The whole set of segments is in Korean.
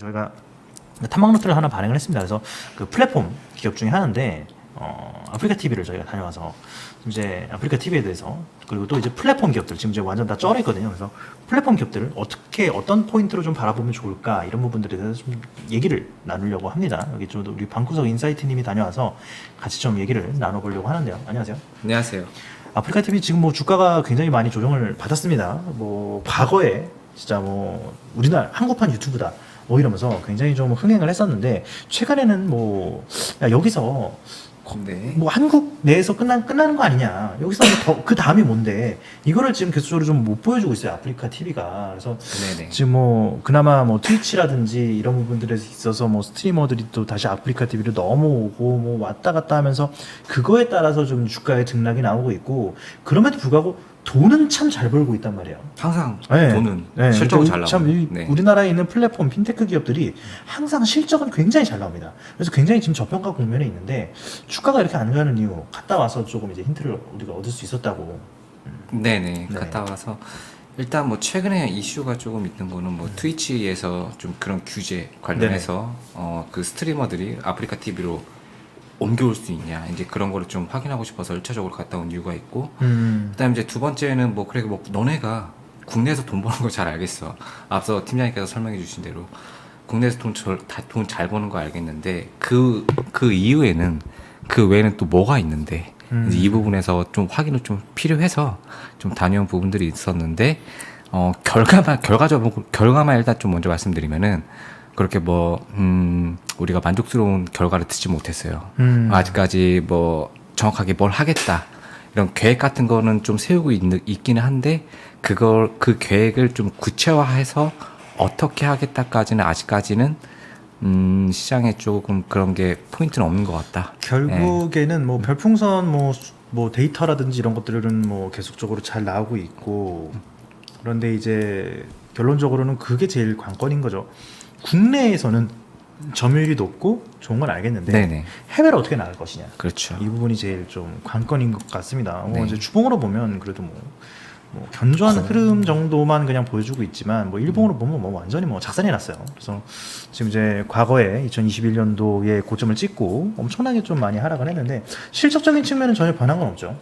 저희가 탐방 루트를 하나 발행을 했습니다. 그래서 그 플랫폼 기업 중에 하나인데 아프리카 TV를 저희가 다녀와서 이제 아프리카 TV에 대해서 그리고 또 이제 플랫폼 기업들 지금 이제 완전 다 쩔어 있거든요. 그래서 플랫폼 기업들을 어떻게 어떤 포인트로 좀 바라보면 좋을까 이런 부분들에 대해서 좀 얘기를 나누려고 합니다. 여기 좀 우리 방구석 인사이트님이 다녀와서 같이 좀 얘기를 나눠보려고 하는데요. 안녕하세요. 안녕하세요. 아프리카 TV 지금 뭐 주가가 굉장히 많이 조정을 받았습니다. 뭐 과거에 진짜 뭐 우리나라 한국판 유튜브다 뭐 이러면서 굉장히 좀 흥행을 했었는데 최근에는 뭐 야, 여기서 네. 뭐 한국 내에서 끝나는 거 아니냐, 여기서 그 다음이 뭔데 이거를 지금 계속적으로 좀 못 보여주고 있어요 아프리카 TV가. 그래서 네네. 지금 뭐 그나마 뭐 트위치라든지 이런 부분들에 있어서 뭐 스트리머들이 또 다시 아프리카 TV로 넘어오고 뭐 왔다 갔다 하면서 그거에 따라서 좀 주가의 등락이 나오고 있고, 그럼에도 불구하고 돈은 참 잘 벌고 있단 말이에요. 항상 네. 돈은 네. 실적은 그러니까 잘 나와요. 참 우리나라에 있는 플랫폼 핀테크 기업들이 항상 실적은 굉장히 잘 나옵니다. 그래서 굉장히 지금 저평가 국면에 있는데 주가가 이렇게 안 가는 이유, 갔다 와서 조금 이제 힌트를 우리가 얻을 수 있었다고. 네네. 네. 갔다 와서 일단 뭐 최근에 이슈가 조금 있는 거는 뭐 트위치에서 좀 그런 규제 관련해서 그 스트리머들이 아프리카 TV로 옮겨올 수 있냐, 이제 그런 거를 좀 확인하고 싶어서 1차적으로 갔다 온 이유가 있고, 그다음에 이제 두 번째는 뭐 그래 뭐 너네가 국내에서 돈 버는 거 잘 알겠어. 앞서 팀장님께서 설명해 주신 대로 국내에서 돈 잘 버는 거 알겠는데 그 이후에는 그 외에는 또 뭐가 있는데 이제 이 부분에서 좀 확인을 좀 필요해서 좀 다녀온 부분들이 있었는데 결과만 일단 좀 먼저 말씀드리면은 그렇게 뭐 우리가 만족스러운 결과를 듣지 못했어요. 아직까지 뭐 정확하게 뭘 하겠다 이런 계획 같은 거는 좀 세우고 있기는 한데 그 계획을 좀 구체화해서 어떻게 하겠다까지는 아직까지는 시장에 조금 그런 게 포인트는 없는 것 같다. 결국에는 뭐 별풍선 뭐 데이터라든지 이런 것들은 뭐 계속적으로 잘 나오고 있고, 그런데 이제 결론적으로는 그게 제일 관건인 거죠. 국내에서는 점유율이 높고 좋은 건 알겠는데 네네. 해외로 어떻게 나갈 것이냐, 그렇죠. 이 부분이 제일 좀 관건인 것 같습니다. 네. 이제 주봉으로 보면 그래도 뭐 견조한 흐름 정도만 그냥 보여주고 있지만 뭐 일봉으로 보면 뭐 완전히 뭐 작살이 났어요. 그래서 지금 이제 과거에 2021년도에 고점을 찍고 엄청나게 좀 많이 하락을 했는데 실적적인 측면은 전혀 변한 건 없죠.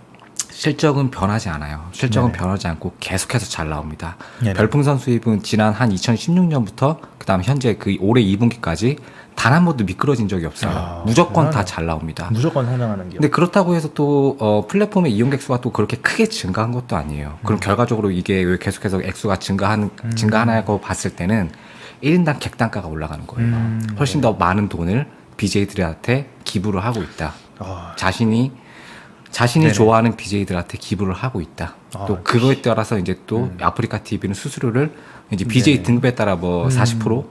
실적은 변하지 않아요. 실적은 네네. 변하지 않고 계속해서 잘 나옵니다. 네네. 별풍선 수입은 지난 한 2016년부터 그다음 현재 그 올해 2분기까지 단 한 번도 미끄러진 적이 없어요. 무조건 다 잘 나옵니다. 무조건 성장하는 기업. 근데 그렇다고 해서 또 플랫폼의 이용객 수가 또 그렇게 크게 증가한 것도 아니에요. 그럼 결과적으로 이게 왜 계속해서 액수가 증가하냐고 봤을 때는 1인당 객단가가 올라가는 거예요. 훨씬 더 많은 돈을 BJ들한테 기부를 하고 있다. 자신이 네네. 좋아하는 BJ들한테 기부를 하고 있다. 또 그거에 따라서 이제 또 아프리카 TV는 수수료를 이제 BJ 등급에 따라 뭐 40%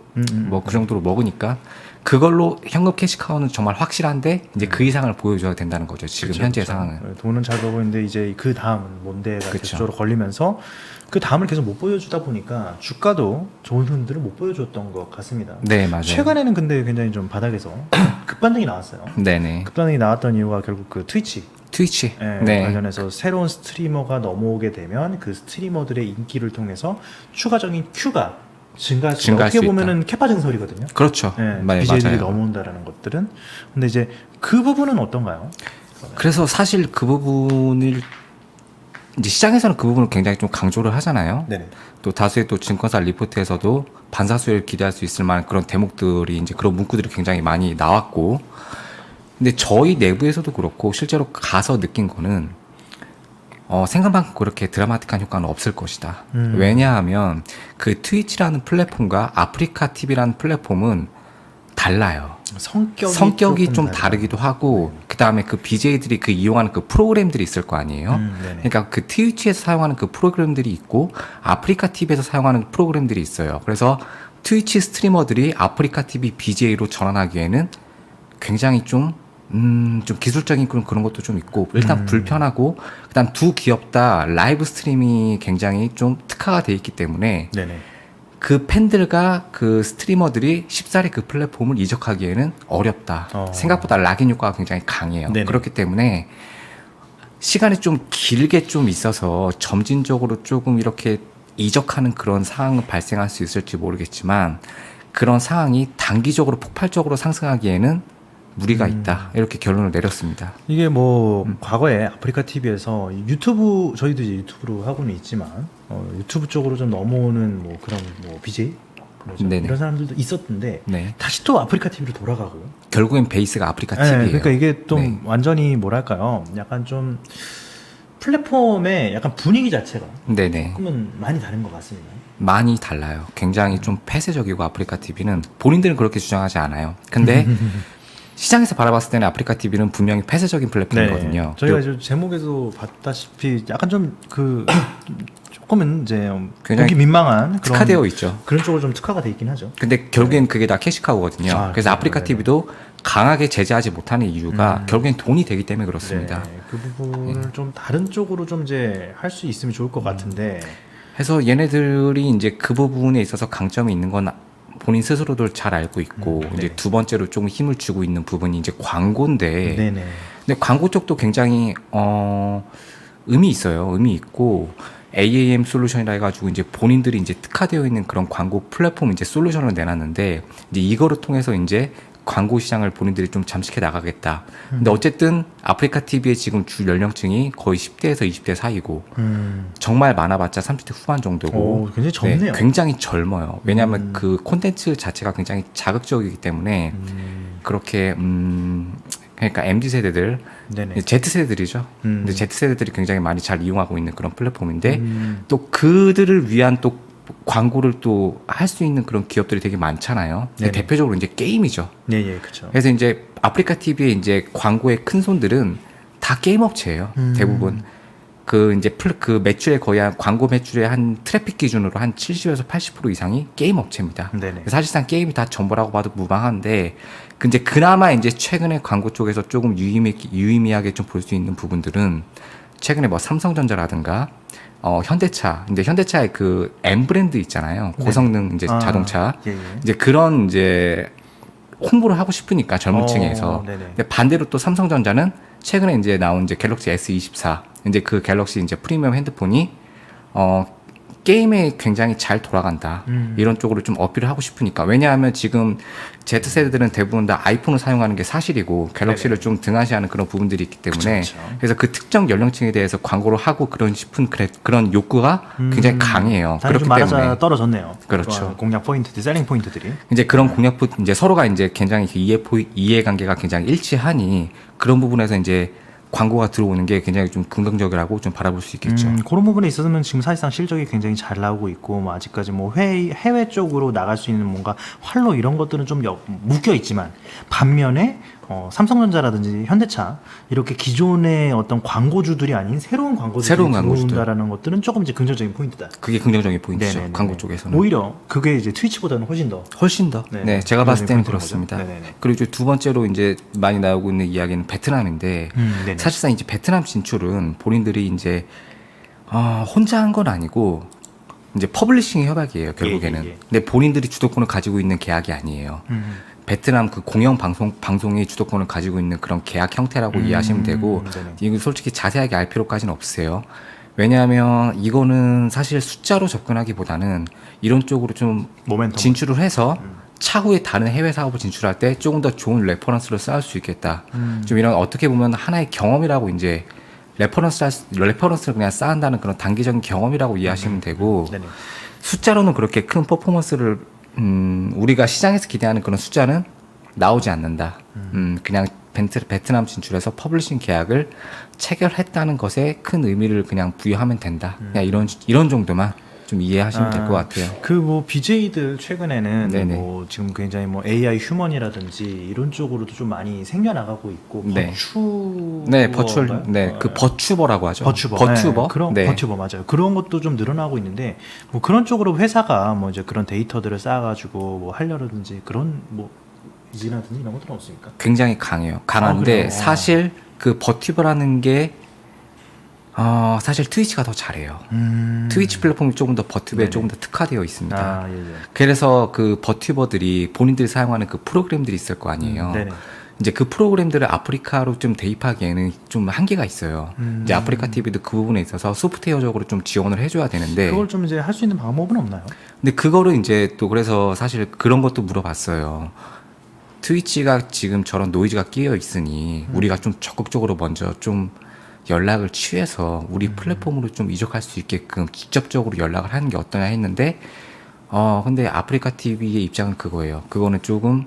뭐 그 정도로 먹으니까 그걸로 현금 캐시카우는 정말 확실한데 이제 그 이상을 보여줘야 된다는 거죠. 지금 그쵸, 현재 그쵸. 상황은. 돈은 잘 벌고 있는데 이제 그 다음은 뭔데가 그쵸. 계속적으로 걸리면서 그 다음을 계속 못 보여주다 보니까 주가도 좋은 흐름들을 못 보여줬던 것 같습니다. 네, 맞아요. 최근에는 근데 굉장히 좀 바닥에서 급반등이 나왔어요. 네네. 급반등이 나왔던 이유가 결국 그 트위치 네. 관련해서 새로운 스트리머가 넘어오게 되면 그 스트리머들의 인기를 통해서 추가적인 큐가 증가할 수 증가할 어떻게 수 보면은 캐파 증설이거든요. 그렇죠. 네, BJ들이 맞아요. 넘어온다라는 것들은. 근데 이제 그 부분은 어떤가요? 그래서 사실 그 부분을 이제 시장에서는 그 부분을 굉장히 좀 강조를 하잖아요. 네네. 또 다수의 또 증권사 리포트에서도 반사수혜를 기대할 수 있을 만한 그런 대목들이 이제 그런 문구들이 굉장히 많이 나왔고, 근데 저희 내부에서도 그렇고 실제로 가서 느낀 거는 생각만큼 그렇게 드라마틱한 효과는 없을 것이다. 왜냐하면 그 트위치라는 플랫폼과 아프리카 TV라는 플랫폼은 달라요. 성격이 좀 다르기도 하고, 그 다음에 그 BJ들이 그 이용하는 그 프로그램들이 있을 거 아니에요. 그러니까 그 트위치에서 사용하는 그 프로그램들이 있고 아프리카 TV에서 사용하는 프로그램들이 있어요. 그래서 트위치 스트리머들이 아프리카 TV BJ로 전환하기에는 굉장히 좀 기술적인 그런 것도 좀 있고, 일단 불편하고, 그다음 두 기업 다 라이브 스트리밍이 굉장히 좀 특화가 돼 있기 때문에 네네. 그 팬들과 그 스트리머들이 쉽사리 그 플랫폼을 이적하기에는 어렵다. 생각보다 락인 효과가 굉장히 강해요. 네네. 그렇기 때문에 시간이 좀 길게 좀 있어서 점진적으로 조금 이렇게 이적하는 그런 상황은 발생할 수 있을지 모르겠지만, 그런 상황이 단기적으로 폭발적으로 상승하기에는 무리가 있다. 이렇게 결론을 내렸습니다. 이게 뭐 과거에 아프리카 TV에서 유튜브 저희도 이제 유튜브로 하고는 있지만 유튜브 쪽으로 좀 넘어오는 뭐 그런 뭐 BJ 네네. 이런 사람들도 있었는데 네. 다시 또 아프리카 TV로 돌아가고요. 결국엔 베이스가 아프리카 네, TV예요. 그러니까 이게 좀 네. 완전히 뭐랄까요, 약간 좀 플랫폼의 약간 분위기 자체가 네네. 조금은 많이 다른 것 같습니다. 많이 달라요. 굉장히 좀 폐쇄적이고 아프리카 TV는 본인들은 그렇게 주장하지 않아요. 근데 시장에서 바라봤을 때는 아프리카 TV는 분명히 폐쇄적인 플랫폼이거든요. 네, 저희가 이제 제목에도 봤다시피 약간 좀 그 조금은 이제 굉장히 보기 민망한 특화되어 있죠. 그런 쪽으로 좀 특화가 돼 있긴 하죠. 근데 결국엔 그게 다 캐시카우거든요. 아, 그래서 아프리카 네네. TV도 강하게 제재하지 못하는 이유가 결국엔 돈이 되기 때문에 그렇습니다. 네, 그 부분을 좀 다른 쪽으로 좀 이제 할 수 있으면 좋을 것 같은데. 그래서 얘네들이 이제 그 부분에 있어서 강점이 있는 건 본인 스스로도 잘 알고 있고 이제 네. 두 번째로 조금 힘을 주고 있는 부분이 이제 광고인데 네네. 근데 광고 쪽도 굉장히 의미 있어요. 의미 있고 AAM 솔루션이라 해가지고 이제 본인들이 이제 특화되어 있는 그런 광고 플랫폼 이제 솔루션을 내놨는데 이제 이거를 통해서 이제 광고 시장을 본인들이 좀 잠식해 나가겠다. 근데 어쨌든 아프리카 TV의 지금 주 연령층이 거의 10대에서 20대 사이고 정말 많아봤자 30대 후반 정도고 오, 굉장히 젊네요. 굉장히 젊어요. 왜냐하면 그 콘텐츠 자체가 굉장히 자극적이기 때문에 그렇게 그러니까 MZ 세대들, 네네. Z 세대들이죠. 근데 Z 세대들이 굉장히 많이 잘 이용하고 있는 그런 플랫폼인데 또 그들을 위한 또 광고를 또 할 수 있는 그런 기업들이 되게 많잖아요. 네네. 대표적으로 이제 게임이죠. 네, 예, 그렇죠. 그래서 이제 아프리카 TV의 이제 광고의 큰 손들은 다 게임 업체예요. 대부분 그 이제 그 매출의 거의 한 광고 매출의 한 트래픽 기준으로 한 70에서 80% 이상이 게임 업체입니다. 네네. 사실상 게임이 다 전부라고 봐도 무방한데, 근데 그나마 이제 최근에 광고 쪽에서 조금 유의미하게 좀 볼 수 있는 부분들은 최근에 뭐 삼성전자라든가 현대차, 근데 현대차의 그 M 브랜드 있잖아요. 고성능 이제 자동차. 예, 예. 이제 그런 이제 홍보를 하고 싶으니까 젊은 층에서. 네네. 근데 반대로 또 삼성전자는 최근에 이제 나온 이제 갤럭시 S24, 이제 그 갤럭시 이제 프리미엄 핸드폰이 게임에 굉장히 잘 돌아간다. 이런 쪽으로 좀 어필을 하고 싶으니까. 왜냐하면 지금 Z세대들은 대부분 다 아이폰을 사용하는 게 사실이고 갤럭시를 좀 등한시하는 그런 부분들이 있기 때문에 그쵸. 그래서 그 특정 연령층에 대해서 광고를 하고 그런 싶은 그런 욕구가 굉장히 강해요. 단위 좀 그렇기 말하자 때문에 떨어졌네요. 그렇죠. 공략 포인트들, 셀링 포인트들이. 이제 그런 공략부 이제 서로가 이제 굉장히 이해관계가 굉장히 일치하니 그런 부분에서 이제 광고가 들어오는 게 굉장히 좀 긍정적이라고 좀 바라볼 수 있겠죠. 그런 부분에 있어서는 지금 사실상 실적이 굉장히 잘 나오고 있고, 뭐 아직까지 뭐 해외 쪽으로 나갈 수 있는 뭔가 활로 이런 것들은 좀 묶여 있지만, 반면에 삼성전자라든지 현대차 이렇게 기존의 어떤 광고주들이 아닌 새로운 광고주들이 들어온다라는 것들은 조금 이제 긍정적인 포인트다. 그게 긍정적인 포인트죠. 네네네네. 광고 쪽에서는. 오히려 그게 이제 트위치보다는 훨씬 더. 훨씬 더. 네네. 네, 제가 봤을 때는 포인트인 그렇습니다. 거죠. 네네네. 그리고 이제 두 번째로 이제 많이 나오고 있는 이야기는 베트남인데 네네. 사실상 이제 베트남 진출은 본인들이 이제 혼자 한 건 아니고 이제 퍼블리싱 협약이에요, 결국에는. 예. 근데 본인들이 주도권을 가지고 있는 계약이 아니에요. 베트남 그 공영 방송이 주도권을 가지고 있는 그런 계약 형태라고 이해하시면 되고 네네. 이거 솔직히 자세하게 알 필요까지는 없으세요. 왜냐하면 이거는 사실 숫자로 접근하기보다는 이런 쪽으로 좀 모멘텀. 진출을 해서 차후에 다른 해외 사업을 진출할 때 조금 더 좋은 레퍼런스를 쌓을 수 있겠다. 좀 이런 어떻게 보면 하나의 경험이라고 이제 레퍼런스를 그냥 쌓는다는 그런 단기적인 경험이라고 이해하시면 되고 네네. 숫자로는 그렇게 큰 퍼포먼스를 우리가 시장에서 기대하는 그런 숫자는 나오지 않는다. 그냥 베트남 진출해서 퍼블리싱 계약을 체결했다는 것에 큰 의미를 그냥 부여하면 된다. 그냥 이런 정도만 좀 이해하시면 될 것 같아요. 그 뭐 BJ들 최근에는 네네. 뭐 지금 굉장히 뭐 AI 휴먼이라든지 이런 쪽으로도 좀 많이 생겨나가고 있고 네. 버추 네, 버추얼, 네, 그 버튜버라고 하죠. 버튜버, 네, 그런 네. 버튜버 맞아요. 그런 것도 좀 늘어나고 있는데 뭐 그런 쪽으로 회사가 뭐 이제 그런 데이터들을 쌓아가지고 뭐 하려든지 그런 뭐 이지라든지 이런 것들은 없습니까? 굉장히 강해요. 강한데 그래요? 사실 그 버튜버라는 게 사실 트위치가 더 잘해요. 트위치 플랫폼이 조금 더 버튜버에 네네. 조금 더 특화되어 있습니다. 아, 예, 예. 그래서 그 버튜버들이 본인들이 사용하는 그 프로그램들이 있을 거 아니에요. 네네. 이제 그 프로그램들을 아프리카로 좀 대입하기에는 좀 한계가 있어요. 이제 아프리카 TV도 그 부분에 있어서 소프트웨어적으로 좀 지원을 해줘야 되는데 그걸 좀 이제 할 수 있는 방법은 없나요? 근데 그거를 이제 또 그래서 사실 그런 것도 물어봤어요. 트위치가 지금 저런 노이즈가 끼어 있으니 우리가 좀 적극적으로 먼저 좀 연락을 취해서 우리 플랫폼으로 좀 이적할 수 있게끔 직접적으로 연락을 하는 게 어떠냐 했는데 근데 아프리카 TV의 입장은 그거예요. 그거는 조금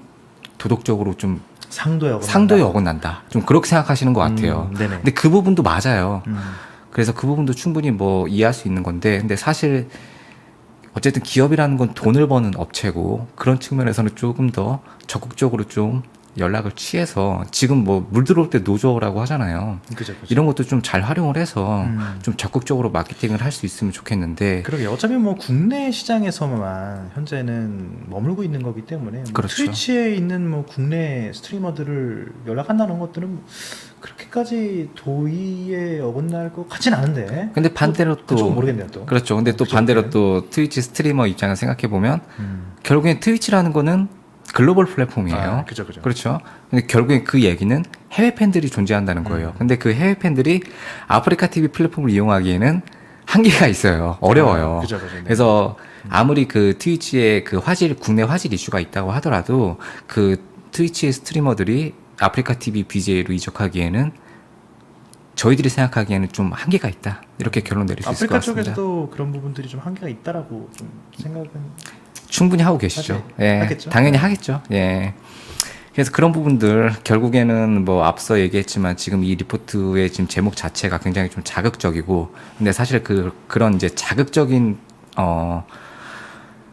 도덕적으로 좀 상도에 어긋난다. 좀 그렇게 생각하시는 것 같아요. 네네. 근데 그 부분도 맞아요. 음. 그래서 그 부분도 충분히 뭐 이해할 수 있는 건데, 근데 사실 어쨌든 기업이라는 건 돈을 버는 업체고 그런 측면에서는 조금 더 적극적으로 좀 연락을 취해서 지금 뭐 물 들어올 때 노조라고 하잖아요. 그죠. 이런 것도 좀 잘 활용을 해서 좀 적극적으로 마케팅을 할 수 있으면 좋겠는데. 그러게 어차피 뭐 국내 시장에서만 현재는 머물고 있는 거기 때문에 뭐 그렇죠. 트위치에 있는 뭐 국내 스트리머들을 연락한다는 것들은 그렇게까지 도의에 어긋날 것 같진 않은데. 근데 반대로 또 그쪽은 모르겠네요 또. 그렇죠. 근데 또 그죠, 반대로 네. 또 트위치 스트리머 입장을 생각해 보면 결국엔 트위치라는 거는 글로벌 플랫폼이에요. 그죠. 그렇죠. 근데 결국엔 그 얘기는 해외 팬들이 존재한다는 거예요. 근데 그 해외 팬들이 아프리카 TV 플랫폼을 이용하기에는 한계가 있어요. 어려워요. 그죠. 네. 그래서 아무리 그 트위치에 그 국내 화질 이슈가 있다고 하더라도 그 트위치 스트리머들이 아프리카 TV BJ로 이적하기에는 저희들이 생각하기에는 좀 한계가 있다. 이렇게 결론 내릴 수 있을 것 아프리카 같습니다. 쪽에서도 그런 부분들이 좀 한계가 있다라고 좀 생각은 충분히 하고 계시죠. 사실 예, 하겠죠. 당연히 하겠죠. 예. 그래서 그런 부분들 결국에는 뭐 앞서 얘기했지만 지금 이 리포트의 지금 제목 자체가 굉장히 좀 자극적이고, 근데 사실 그런 이제 자극적인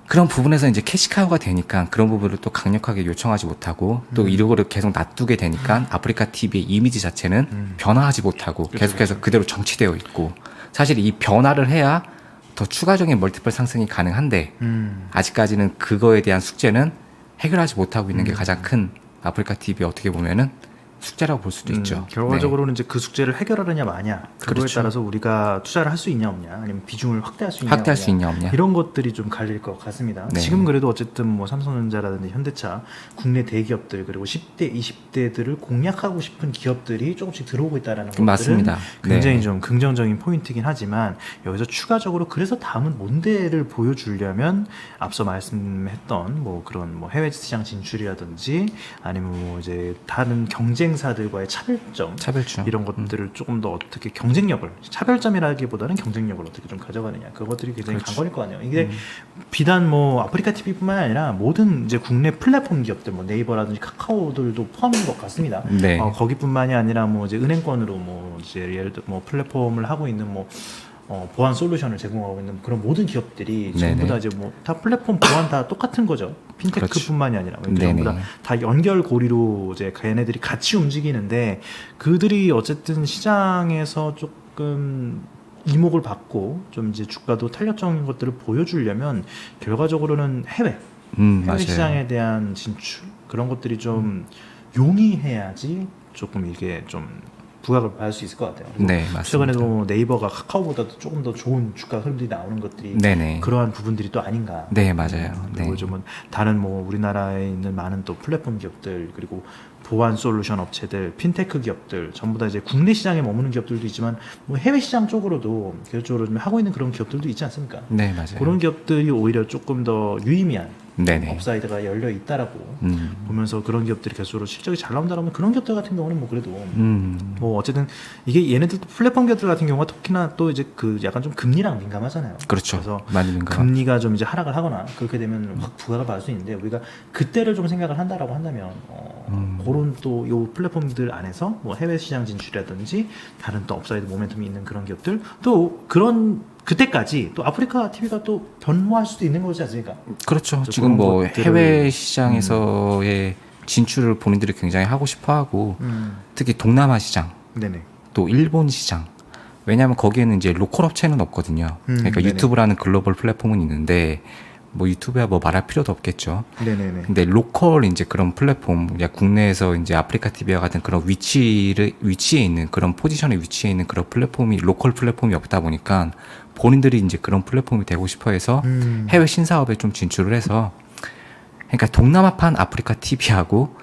그런 부분에서 이제 캐시카우가 되니까 그런 부분을 또 강력하게 요청하지 못하고 또 이거를 계속 놔두게 되니까 아프리카 TV의 이미지 자체는 변화하지 못하고 계속해서 그대로 정치되어 있고, 사실 이 변화를 해야 더 추가적인 멀티플 상승이 가능한데 아직까지는 그거에 대한 숙제는 해결하지 못하고 있는 게 가장 큰 아프리카 TV 어떻게 보면은 숙제라고 볼 수도 있죠. 결과적으로는 이제 그 숙제를 해결하느냐 마냐 그거에 그렇죠. 따라서 우리가 투자를 할 수 있냐 없냐 아니면 비중을 확대할 수 있냐 확대할 수 있냐 없냐. 이런 것들이 좀 갈릴 것 같습니다. 네. 지금 그래도 어쨌든 뭐 삼성전자라든지 현대차 국내 대기업들 그리고 10대 20대들을 공략하고 싶은 기업들이 조금씩 들어오고 있다라는 것들은 맞습니다. 굉장히 네. 좀 긍정적인 포인트긴 하지만 여기서 추가적으로 그래서 다음은 뭔데를 보여주려면 앞서 말씀했던 뭐 그런 뭐 해외 시장 진출이라든지 아니면 뭐 이제 다른 경쟁사들과의 차별점 차별점. 이런 것들을 조금 더 어떻게 경쟁력을 차별점이라기보다는 경쟁력을 어떻게 좀 가져가느냐 그것들이 굉장히 그렇죠. 관건일 거 아니에요. 이게 비단 뭐 아프리카 TV뿐만 아니라 모든 이제 국내 플랫폼 기업들 뭐 네이버라든지 카카오들도 포함인 것 같습니다. 네. 거기뿐만이 아니라 뭐 이제 은행권으로 뭐 이제 예를 들어 뭐 플랫폼을 하고 있는 뭐 보안 솔루션을 제공하고 있는 그런 모든 기업들이 전부 네네. 다 이제 뭐 다 플랫폼 보안 다 똑같은 거죠. 핀테크뿐만이 아니라 전부 네네. 다 연결고리로 이제 걔네들이 같이 움직이는데 그들이 어쨌든 시장에서 조금 이목을 받고 좀 이제 주가도 탄력적인 것들을 보여주려면 결과적으로는 해외 맞아요. 시장에 대한 진출 그런 것들이 좀 용이해야지 조금 이게 좀 부각을 받을 수 있을 것 같아요. 그리고 네, 맞습니다. 최근에도 네이버가 카카오보다도 조금 더 좋은 주가 흐름들이 나오는 것들이 네네. 그러한 부분들이 또 아닌가. 네, 맞아요. 그리고 네. 좀 다른 뭐 우리나라에 있는 많은 또 플랫폼 기업들 그리고 보안 솔루션 업체들, 핀테크 기업들 전부 다 이제 국내 시장에 머무는 기업들도 있지만 뭐 해외 시장 쪽으로도 계속적으로 좀 하고 있는 그런 기업들도 있지 않습니까? 네, 맞아요. 그런 기업들이 오히려 조금 더 유의미한 네네. 업사이드가 열려 있다라고 음. 보면서 그런 기업들이 계속적으로 실적이 잘 나온다라면 그런 기업들 같은 경우는 뭐 그래도 뭐 어쨌든 이게 얘네들도 플랫폼 기업들 같은 경우가 특히나 또 이제 그 약간 좀 금리랑 민감하잖아요. 그렇죠. 그래서 많이 민감. 금리가 좀 이제 하락을 하거나 그렇게 되면 확 부각을 받을 수 있는데 우리가 그때를 좀 생각을 한다라고 한다면 그런 또 요 플랫폼들 안에서 뭐 해외 시장 진출이라든지 다른 또 업사이드 모멘텀이 있는 그런 기업들 또 그런 그때까지 또 아프리카 TV가 또 변화할 수도 있는 거지 않습니까? 그렇죠. 그래서 지금 그런 뭐 것들을- 해외 시장에서의 진출을 본인들이 굉장히 하고 싶어하고 특히 동남아 시장, 네네. 또 일본 시장. 왜냐하면 거기에는 이제 로컬 업체는 없거든요. 그러니까 네네. 유튜브라는 글로벌 플랫폼은 있는데 뭐 유튜브야 뭐 말할 필요도 없겠죠. 네네네. 근데 로컬 이제 그런 플랫폼, 그냥 국내에서 이제 아프리카 TV와 같은 그런 위치에 있는 그런 포지션에 위치해 있는 그런 플랫폼이 로컬 플랫폼이 없다 보니까 본인들이 이제 그런 플랫폼이 되고 싶어해서 해외 신사업에 좀 진출을 해서, 그러니까 동남아판 아프리카 TV하고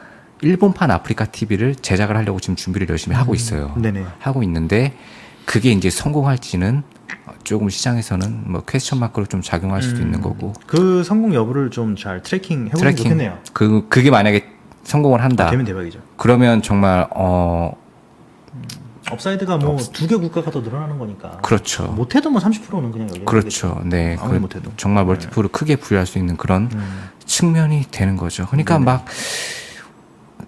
일본판 아프리카 TV를 제작을 하려고 지금 준비를 열심히 하고 있어요. 네네. 하고 있는데 그게 이제 성공할지는 조금 시장에서는 뭐 퀘스천 마크로 좀 작용할 수도 있는 거고. 그 성공 여부를 좀 잘 트래킹 해보면 좋겠네요. 그게 만약에 성공을 한다. 되면 대박이죠. 그러면 정말 업사이드가 뭐 두 개 국가가 더 늘어나는 거니까. 그렇죠. 못해도 뭐 30%는 그냥 열리는 그렇죠. 네. 아무리 못해도. 정말 멀티플을 크게 부여할 수 있는 그런 측면이 되는 거죠. 그러니까 네네. 막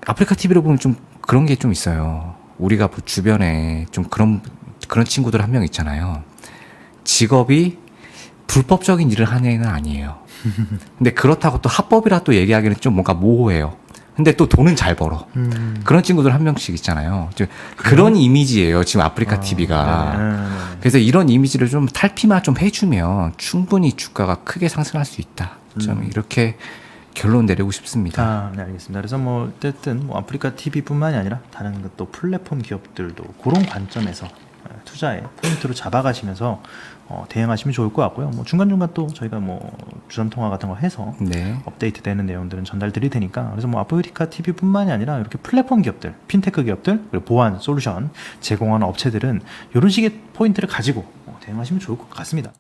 아프리카 TV를 보면 좀 그런 게 좀 있어요. 우리가 뭐 주변에 좀 그런 친구들 한 명 있잖아요. 직업이 불법적인 일을 하는 애는 아니에요. 근데 그렇다고 또 합법이라 또 얘기하기는 좀 뭔가 모호해요. 근데 또 돈은 잘 벌어. 그런 친구들 한 명씩 있잖아요. 그런 이미지예요. 지금 아프리카 TV가. 네네. 그래서 이런 이미지를 좀 탈피만 좀 해주면 충분히 주가가 크게 상승할 수 있다. 좀 이렇게 결론 내리고 싶습니다. 네, 알겠습니다. 그래서 뭐 어쨌든 뭐 아프리카 TV뿐만이 아니라 다른 또 플랫폼 기업들도 그런 관점에서 투자의 포인트로 잡아가시면서 대응하시면 좋을 것 같고요. 뭐 중간중간 또 저희가 뭐 주점 통화 같은 거 해서 네. 업데이트되는 내용들은 전달 드릴 테니까 그래서 뭐 아프리카 TV뿐만이 아니라 이렇게 플랫폼 기업들, 핀테크 기업들, 그리고 보안 솔루션 제공하는 업체들은 이런 식의 포인트를 가지고 대응하시면 좋을 것 같습니다.